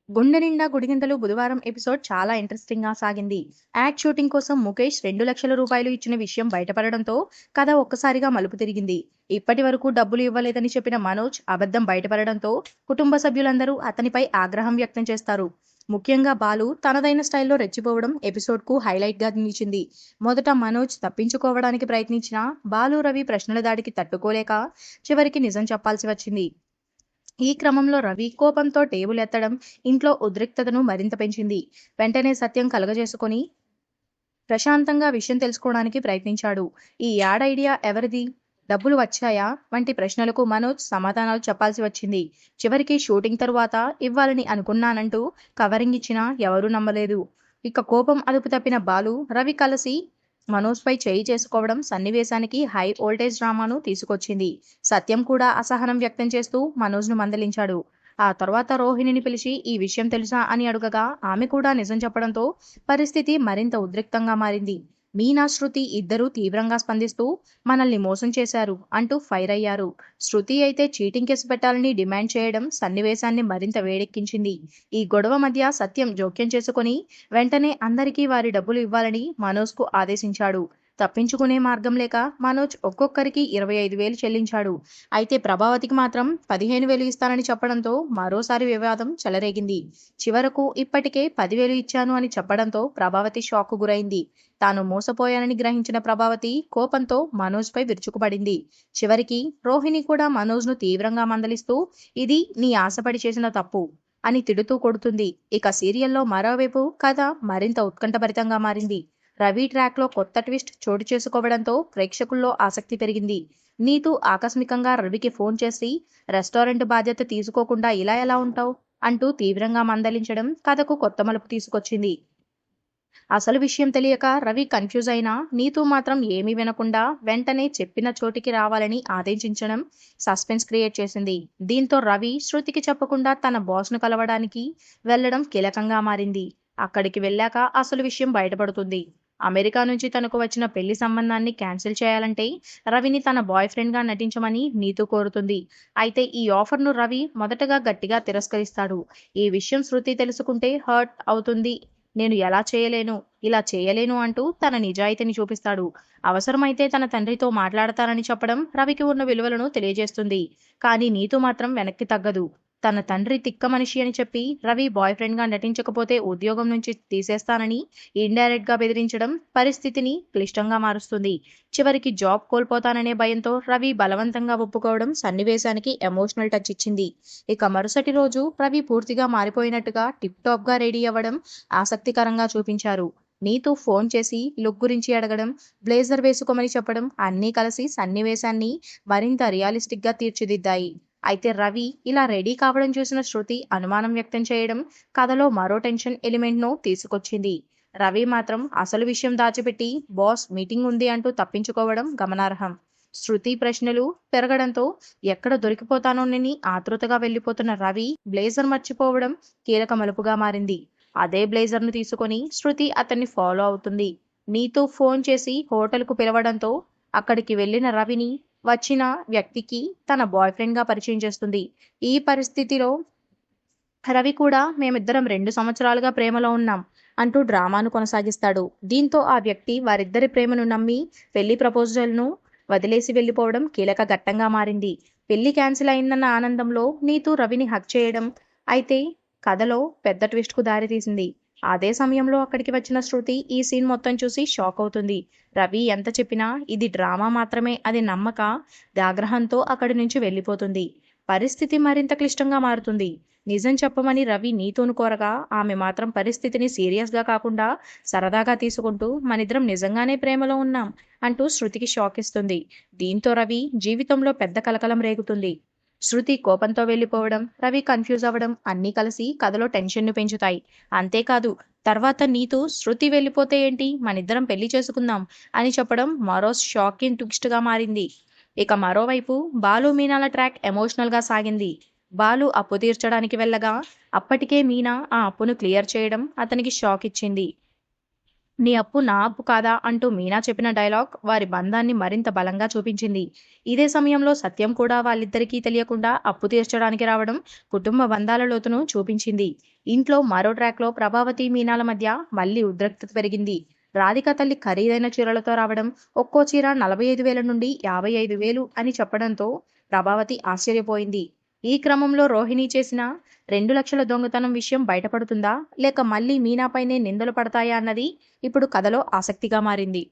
గుండె నిండా గుడిగింతలు బుధవారం ఎపిసోడ్ చాలా ఇంట్రెస్టింగ్ గా సాగింది. యాడ్ షూటింగ్ కోసం ముఖేష్ ₹2,00,000 ఇచ్చిన విషయం బయటపడడంతో కథ ఒక్కసారిగా మలుపు తిరిగింది. ఇప్పటి వరకు డబ్బులు ఇవ్వలేదని చెప్పిన మనోజ్ అబద్ధం బయటపడడంతో కుటుంబ సభ్యులందరూ అతనిపై ఆగ్రహం వ్యక్తం చేస్తారు. ముఖ్యంగా బాలు తనదైన స్టైల్లో రెచ్చిపోవడం ఎపిసోడ్ కు హైలైట్ గా నిలిచింది. మొదట మనోజ్ తప్పించుకోవడానికి ప్రయత్నించినా బాలు రవి ప్రశ్నల దాడికి తట్టుకోలేక చివరికి నిజం చెప్పాల్సి వచ్చింది. ఈ క్రమంలో రవి కోపంతో టేబుల్ ఎత్తడం ఇంట్లో ఉద్రిక్తతను మరింత పెంచింది. వెంటనే సత్యం కలగజేసుకొని ప్రశాంతంగా విషయం తెలుసుకోవడానికి ప్రయత్నించాడు. ఈ యాడ్ ఐడియా ఎవరిది, డబ్బులు వచ్చాయా వంటి ప్రశ్నలకు మనోజ్ సమాధానాలు చెప్పాల్సి వచ్చింది. చివరికి షూటింగ్ తరువాత ఇవ్వాలని అనుకున్నానంటూ కవరింగ్ ఇచ్చినా ఎవరూ నమ్మలేదు. ఇక కోపం అదుపు తప్పిన బాలు రవి కలిసి మనోజ్పై చేయి చేసుకోవడం సన్నివేశానికి హై వోల్టేజ్ డ్రామాను తీసుకొచ్చింది. సత్యం కూడా అసహనం వ్యక్తం చేస్తూ మనోజ్ను మందలించాడు. ఆ తర్వాత రోహిణిని పిలిచి ఈ విషయం తెలుసా అని అడుగగా ఆమె కూడా నిజం చెప్పడంతో పరిస్థితి మరింత ఉద్రిక్తంగా మారింది. మీనా, శృతి ఇద్దరూ తీవ్రంగా స్పందిస్తూ మనల్ని మోసం చేశారు అంటూ ఫైర్ అయ్యారు. శృతి అయితే చీటింగ్ కేసు పెట్టాలని డిమాండ్ చేయడం సన్నివేశాన్ని మరింత వేడెక్కించింది. ఈ గొడవ మధ్య సత్యం జోక్యం చేసుకొని వెంటనే అందరికీ వారి డబ్బులు ఇవ్వాలని మనోజ్కు ఆదేశించాడు. తప్పించుకునే మార్గం లేక మనోజ్ ఒక్కొక్కరికి 25,000 చెల్లించాడు. అయితే ప్రభావతికి మాత్రం 15,000 ఇస్తానని చెప్పడంతో మరోసారి వివాదం చెలరేగింది. చివరకు ఇప్పటికే 10,000 ఇచ్చాను అని చెప్పడంతో ప్రభావతి షాక్కు గురైంది. తాను మోసపోయానని గ్రహించిన ప్రభావతి కోపంతో మనోజ్పై విరుచుకుపడింది. చివరికి రోహిణి కూడా మనోజ్ను తీవ్రంగా మందలిస్తూ ఇది నీ ఆశపడి చేసిన తప్పు అని తిడుతూ కొడుతుంది. ఇక సీరియల్లో మరోవైపు కథ మరింత ఉత్కంఠభరితంగా మారింది. రవి ట్రాక్లో కొత్త ట్విస్ట్ చోటు చేసుకోవడంతో ప్రేక్షకుల్లో ఆసక్తి పెరిగింది. నీతు ఆకస్మికంగా రవికి ఫోన్ చేసి రెస్టారెంట్ బాధ్యత తీసుకోకుండా ఇలా ఎలా ఉంటావు అంటూ తీవ్రంగా మందలించడం కథకు కొత్త మలుపు తీసుకొచ్చింది. అసలు విషయం తెలియక రవి కన్ఫ్యూజ్ అయినా నీతు మాత్రం ఏమీ వినకుండా వెంటనే చెప్పిన చోటికి రావాలని ఆదేశించడం సస్పెన్స్ క్రియేట్ చేసింది. దీంతో రవి శృతికి చెప్పకుండా తన బాస్ను కలవడానికి వెళ్లడం కీలకంగా మారింది. అక్కడికి వెళ్ళాక అసలు విషయం బయటపడుతుంది. అమెరికా నుంచి తనకు వచ్చిన పెళ్లి సంబంధాన్ని క్యాన్సిల్ చేయాలంటే రవిని తన బాయ్ ఫ్రెండ్ గా నటించమని నీతు కోరుతుంది. అయితే ఈ ఆఫర్ను రవి మొదటగా గట్టిగా తిరస్కరిస్తాడు. ఈ విషయం శృతి తెలుసుకుంటే హర్ట్ అవుతుంది. నేను ఎలా చేయలేను, ఇలా చేయలేను అంటూ తన నిజాయితీని చూపిస్తాడు. అవసరమైతే తన తండ్రితో మాట్లాడతానని చెప్పడం రవికి ఉన్న విలువలను తెలియజేస్తుంది. కానీ నీతు మాత్రం వెనక్కి తగ్గదు. తన తండ్రి తిక్క మనిషి అని చెప్పి రవి బాయ్ ఫ్రెండ్ గా నటించకపోతే ఉద్యోగం నుంచి తీసేస్తానని ఇండైరెక్ట్ గా బెదిరించడం పరిస్థితిని క్లిష్టంగా మారుస్తుంది. చివరికి జాబ్ కోల్పోతాననే భయంతో రవి బలవంతంగా ఒప్పుకోవడం సన్నివేశానికి ఎమోషనల్ టచ్ ఇచ్చింది. ఇక మరుసటి రోజు రవి పూర్తిగా మారిపోయినట్టుగా టిప్ టాప్ గా రెడీ అవ్వడం ఆసక్తికరంగా చూపించారు. నీతు ఫోన్ చేసి లుక్ గురించి అడగడం, బ్లేజర్ వేసుకోమని చెప్పడం అన్నీ కలిసి సన్నివేశాన్ని మరింత రియలిస్టిక్ గా తీర్చిదిద్దాయి. అయితే రవి ఇలా రెడీ కావడం చూసిన శృతి అనుమానం వ్యక్తం చేయడం కథలో మరో టెన్షన్ ఎలిమెంట్ ను తీసుకొచ్చింది. రవి మాత్రం అసలు విషయం దాచిపెట్టి బాస్ మీటింగ్ ఉంది అంటూ తప్పించుకోవడం గమనార్హం. శృతి ప్రశ్నలు పెరగడంతో ఎక్కడ దొరికిపోతానోనని ఆతృతగా వెళ్లిపోతున్న రవి బ్లేజర్ మర్చిపోవడం కీలక మలుపుగా మారింది. అదే బ్లేజర్ ను తీసుకొని శృతి అతన్ని ఫాలో అవుతుంది. నీతో ఫోన్ చేసి హోటల్కు పిలవడంతో అక్కడికి వెళ్లిన రవిని వచ్చిన వ్యక్తికి తన బాయ్ ఫ్రెండ్ గా పరిచయం చేస్తుంది. ఈ పరిస్థితిలో రవి కూడా మేమిద్దరం 2 సంవత్సరాలుగా ప్రేమలో ఉన్నాం అంటూ డ్రామాను కొనసాగిస్తాడు. దీంతో ఆ వ్యక్తి వారిద్దరి ప్రేమను నమ్మి పెళ్లి ప్రపోజల్ను వదిలేసి వెళ్లిపోవడం కీలక ఘట్టంగా మారింది. పెళ్లి క్యాన్సిల్ అయిందన్న ఆనందంలో నీతు రవిని హక్ చేయడం అయితే కథలో పెద్ద ట్విస్ట్ కు దారితీసింది. అదే సమయంలో అక్కడికి వచ్చిన శృతి ఈ సీన్ మొత్తం చూసి షాక్ అవుతుంది. రవి ఎంత చెప్పినా ఇది డ్రామా మాత్రమే అది నమ్మక ఆగ్రహంతో అక్కడి నుంచి వెళ్ళిపోతుంది. పరిస్థితి మరింత క్లిష్టంగా మారుతుంది. నిజం చెప్పమని రవి నీతును కోరగా ఆమె మాత్రం పరిస్థితిని సీరియస్ గా కాకుండా సరదాగా తీసుకుంటూ మనిద్దరం నిజంగానే ప్రేమలో ఉన్నాం అంటూ శృతికి షాక్ ఇస్తుంది. దీంతో రవి జీవితంలో పెద్ద కలకలం రేగుతుంది. శృతి కోపంతో వెళ్లిపోవడం, రవి కన్ఫ్యూజ్ అవ్వడం అన్నీ కలిసి కథలో టెన్షన్ను పెంచుతాయి. అంతేకాదు తర్వాత నీతు శృతి వెళ్ళిపోతే ఏంటి మనిద్దరం పెళ్లి చేసుకుందాం అని చెప్పడం మరో షాకింగ్ ట్విస్ట్ గా మారింది. ఇక మరోవైపు బాలు మీనాల ట్రాక్ ఎమోషనల్ గా సాగింది. బాలు అప్పు తీర్చడానికి వెళ్ళగా అప్పటికే మీనా ఆ అప్పును క్లియర్ చేయడం అతనికి షాక్ ఇచ్చింది. నీ అప్పు నా అప్పు కాదా అంటూ మీనా చెప్పిన డైలాగ్ వారి బంధాన్ని మరింత బలంగా చూపించింది. ఇదే సమయంలో సత్యం కూడా వాళ్ళిద్దరికీ తెలియకుండా అప్పు తీర్చడానికి రావడం కుటుంబ బంధాల లోతును చూపించింది. ఇంట్లో మరో ట్రాక్లో ప్రభావతి మీనాల మధ్య మళ్ళీ ఉద్రిక్తత పెరిగింది. రాధిక తల్లి ఖరీదైన చీరలతో రావడం, ఒక్కో చీర 45,000 నుండి 55,000 అని చెప్పడంతో ప్రభావతి ఆశ్చర్యపోయింది. ఈ క్రమంలో రోహిణి చేసిన 2,00,000 దొంగతనం విషయం బయటపడుతుందా? లేక మళ్ళీ మీనాపైనే నిందలు పడతాయా అన్నది ఇప్పుడు కథలో ఆసక్తిగా మారింది.